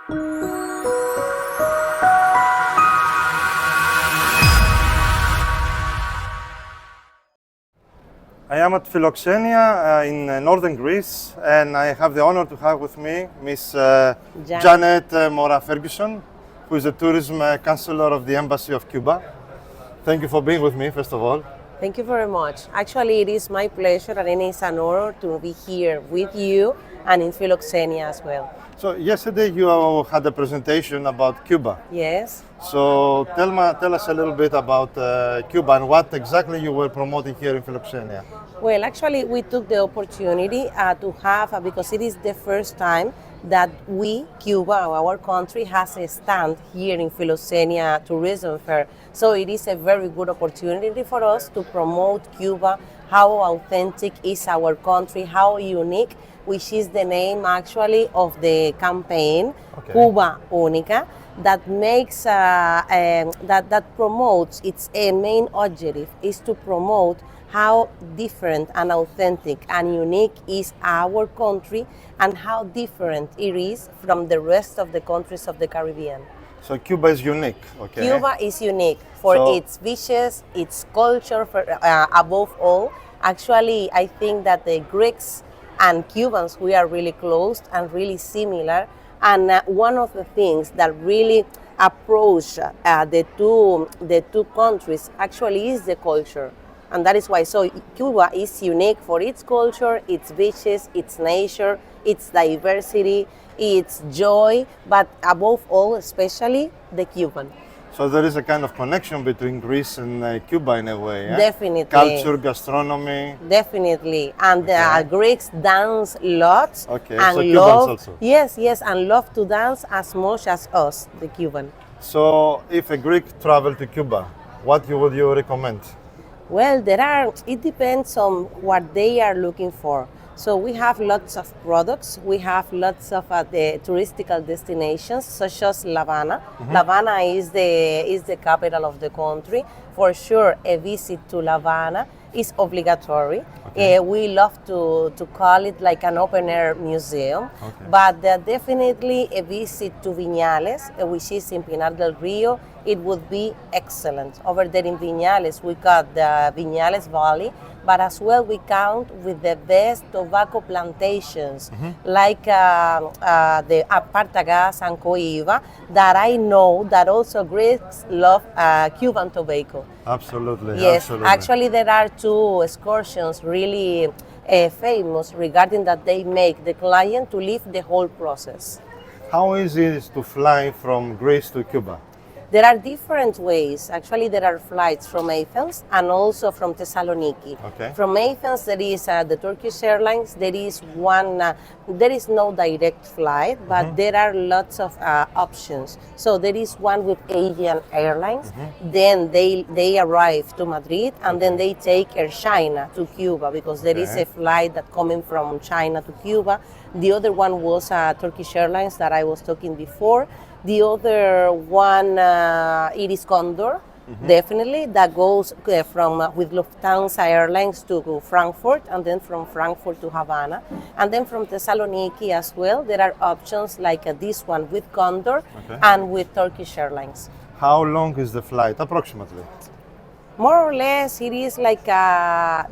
I am at Philoxenia in northern Greece, and I have the honor to have with me Miss Yanet Mora Ferguson, who is the tourism counselor of the Embassy of Cuba. Thank you for being with me, first of all. Thank you very much. Actually, it is my pleasure and it is an honor to be here with you and in Philoxenia as well. So yesterday you had a presentation about Cuba. Yes. So tell us a little bit about Cuba and what exactly you were promoting here in Philoxenia. Well, actually, we took the opportunity to have, because it is the first time that we, Cuba, our country, has a stand here in Philoxenia Tourism Fair. So it is a very good opportunity for us to promote Cuba, how authentic is our country, how unique, which is the name actually of the campaign, Cuba Única, that makes that promotes its main objective is to promote how different and authentic and unique is our country and how different it is from the rest of the countries of the Caribbean. So Cuba is unique, okay? Cuba is unique for its beaches, its culture, above all. Actually, I think that the Greeks and Cubans, we are really close and really similar. And one of the things that really approach the two countries actually is the culture. And that is why, so Cuba is unique for its culture, its beaches, its nature, its diversity, its joy, but above all, especially the Cuban. So there is a kind of connection between Greece and Cuba in a way, yeah? Definitely. Culture, gastronomy. Definitely. And the Greeks dance lots. Okay, and so Cubans love, also. Yes, and love to dance as much as us, the Cuban. So if a Greek traveled to Cuba, what would you recommend? Well, it depends on what they are looking for. So we have lots of products. We have lots of the touristical destinations, such as Havana. Havana is the capital of the country. For sure, a visit to Havana is obligatory. We love to call it like an open-air museum, but definitely a visit to Viñales, which is in Pinar del Rio, it would be excellent. Over there in Viñales, we got the Viñales Valley, but as well we count with the best tobacco plantations, like the Apartagas and Coiba, that I know that also Greeks love Cuban tobacco. Absolutely. Yes, absolutely. Actually there are two excursions really famous regarding that they make the client to live the whole process. How easy is it to fly from Greece to Cuba? There are different ways. Actually, there are flights from Athens and also from Thessaloniki. From Athens, there is the Turkish Airlines. There is one. There is no direct flight, but there are lots of options. So there is one with Asian Airlines. Then they arrive to Madrid, and then they take Air China to Cuba, because there is a flight that coming from China to Cuba. The other one was Turkish Airlines that I was talking before. The other one, it is Condor, definitely, that goes with Lufthansa Airlines to Frankfurt, and then from Frankfurt to Havana. And then from Thessaloniki as well, there are options like this one with Condor and with Turkish Airlines. How long is the flight, approximately? More or less, it is like,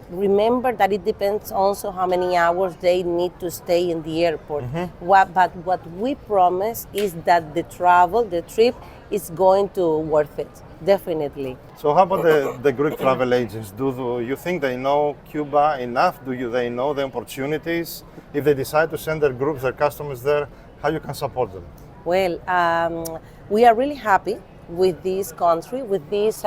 remember that it depends also how many hours they need to stay in the airport. But what we promise is that the trip is going to worth it, definitely. So how about the Greek travel agents? Do you think they know Cuba enough? They know the opportunities? If they decide to send their groups, their customers there, how you can support them? Well, we are really happy with this country, with these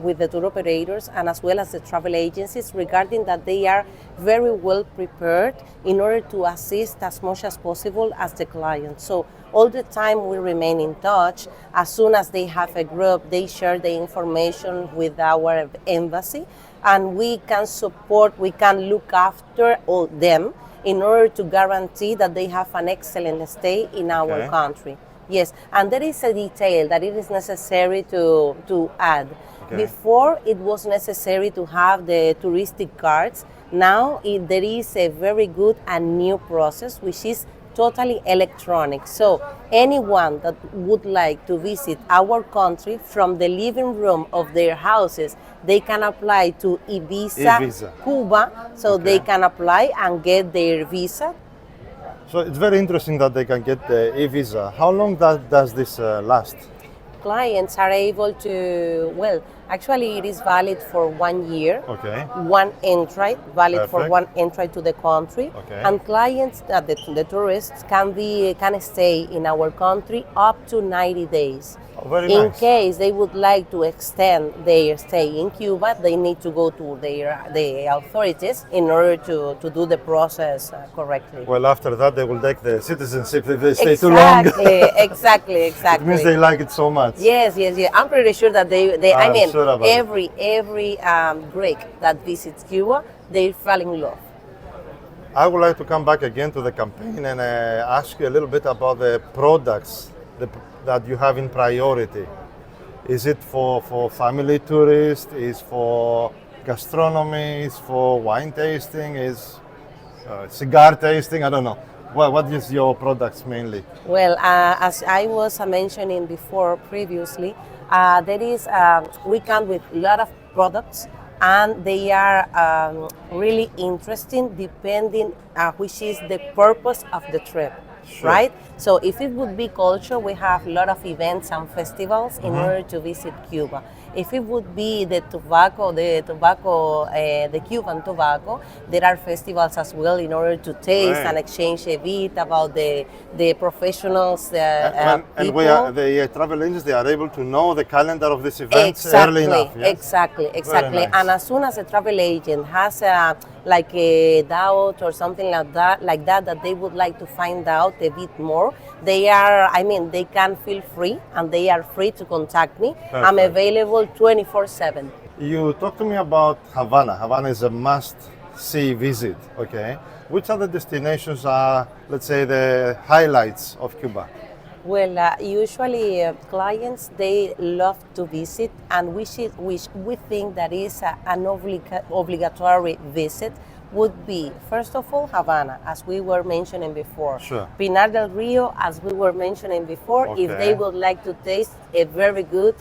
with the tour operators, and as well as the travel agencies, regarding that they are very well prepared in order to assist as much as possible as the client. So all the time we remain in touch. As soon as they have a group, they share the information with our embassy, and we can support, we can look after all them in order to guarantee that they have an excellent stay in our country. Yes, and there is a detail that it is necessary to add. Before, it was necessary to have the touristic cards. Now there is a very good and new process, which is totally electronic. So anyone that would like to visit our country from the living room of their houses, they can apply to e-visa. Cuba, so they can apply and get their visa. So it's very interesting that they can get the e-visa. How long does this last? Clients are able to, well, actually it is valid for 1 year. Okay. One entry, valid Perfect. for one entry to the country. Okay. And clients, the tourists can stay in our country up to 90 days. Oh, very In nice. case they would like to extend their stay in Cuba, they need to go to the authorities in order to do the process correctly. Well, after that, they will take the citizenship if they stay too long. Exactly. It means they like it so much. Yes. I'm pretty sure that they I I'm mean, sure about it. every Greek that visits Cuba, they fall in love. I would like to come back again to the campaign and ask you a little bit about the products that you have in priority. Is it for family tourists? Is for gastronomy? Is for wine tasting? Is cigar tasting? I don't know. What is your products mainly? Well, as I was mentioning before previously, we come with a lot of products, and they are really interesting depending which is the purpose of the trip. Sure. Right? So if it would be culture, we have a lot of events and festivals in order to visit Cuba. If it would be the Cuban tobacco, there are festivals as well in order to taste and exchange a bit about the professionals, and people. the travel agents, they are able to know the calendar of these events early enough. Yes? Exactly. Nice. And as soon as a travel agent has a doubt or something like that they would like to find out a bit more, they can feel free and they are free to contact me. Perfect. I'm available 24/7. You talked to me about Havana. Havana is a must-see visit, okay? Which other destinations are, let's say, the highlights of Cuba? Well, usually clients, they love to visit, and we think that is an obligatory visit would be, first of all, Havana, as we were mentioning before. Sure. Pinar del Rio, as we were mentioning before, if they would like to taste a very good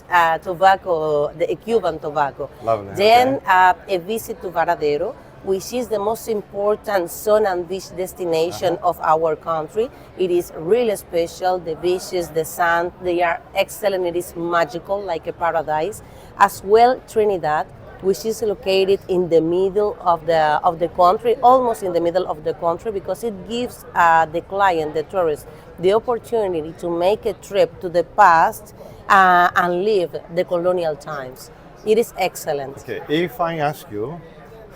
tobacco, the Cuban tobacco. Lovely. Then a visit to Varadero, which is the most important sun and beach destination of our country. It is really special. The beaches, the sand, they are excellent. It is magical, like a paradise. As well, Trinidad, which is located in the middle of the country, almost in the middle of the country, because it gives the client, the tourist, the opportunity to make a trip to the past and live the colonial times. It is excellent. Okay, if I ask you,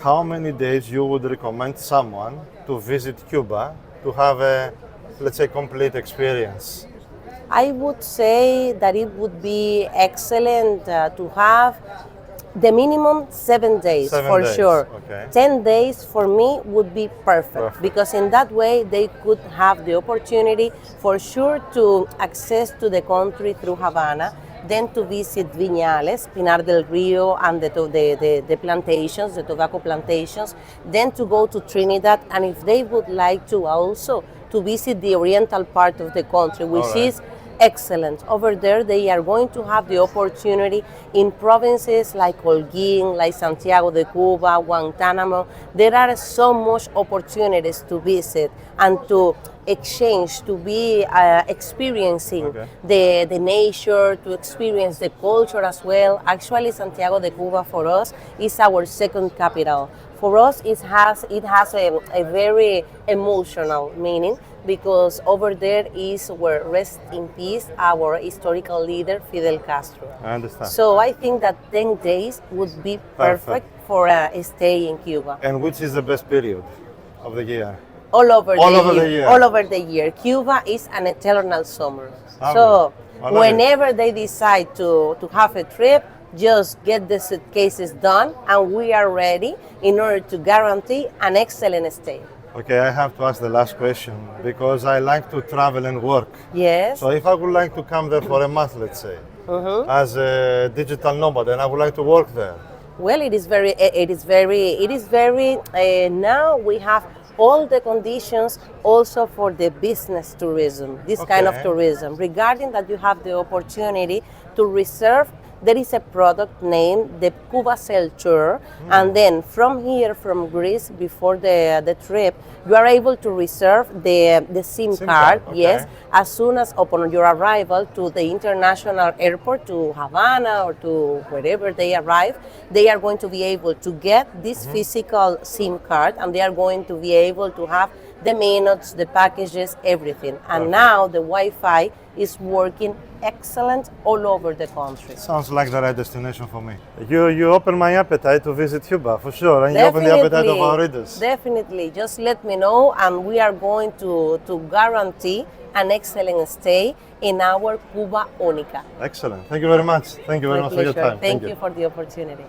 how many days you would recommend someone to visit Cuba to have a, let's say, complete experience? I would say that it would be excellent to have the minimum 7 days. 7 days, sure. okay. 10 days for me would be perfect, because in that way they could have the opportunity for sure to access to the country through Havana, then to visit Viñales, Pinar del Rio, and the plantations, the tobacco plantations, then to go to Trinidad, and if they would like to also to visit the oriental part of the country, which is excellent. Over there, they are going to have the opportunity in provinces like Holguín, like Santiago de Cuba, Guantanamo. There are so much opportunities to visit and to exchange, to be experiencing the nature, to experience the culture as well. Actually, Santiago de Cuba for us is our second capital. For us, it has a very emotional meaning, because over there is where rest in peace our historical leader Fidel Castro. I understand. So I think that 10 days would be perfect for a stay in Cuba. And which is the best period of the year? All over the year. All over the year. Cuba is an eternal summer. Ah, so I love whenever they decide to have a trip, just get the suitcases done, and we are ready in order to guarantee an excellent stay. Okay, I have to ask the last question, because I like to travel and work. Yes. So if I would like to come there for a month, let's say, as a digital nomad, and I would like to work there. Well, it is very, now we have all the conditions also for the business tourism, this kind of tourism. Regarding that, you have the opportunity to reserve. There is a product named the Cuba Sail Tour, and then from here, from Greece, before the trip, you are able to reserve the SIM card, yes, as soon as upon your arrival to the international airport, to Havana or to wherever they arrive, they are going to be able to get this physical SIM card, and they are going to be able to have the minutes, the packages, everything. And now the Wi-Fi is working excellent all over the country. Sounds like the right destination for me. You open my appetite to visit Cuba, for sure, and you open the appetite of our readers. Definitely. Just let me know, and we are going to guarantee an excellent stay in our Cuba Única. Excellent. Thank you very much. Thank you very much for your time. Thank you for the opportunity.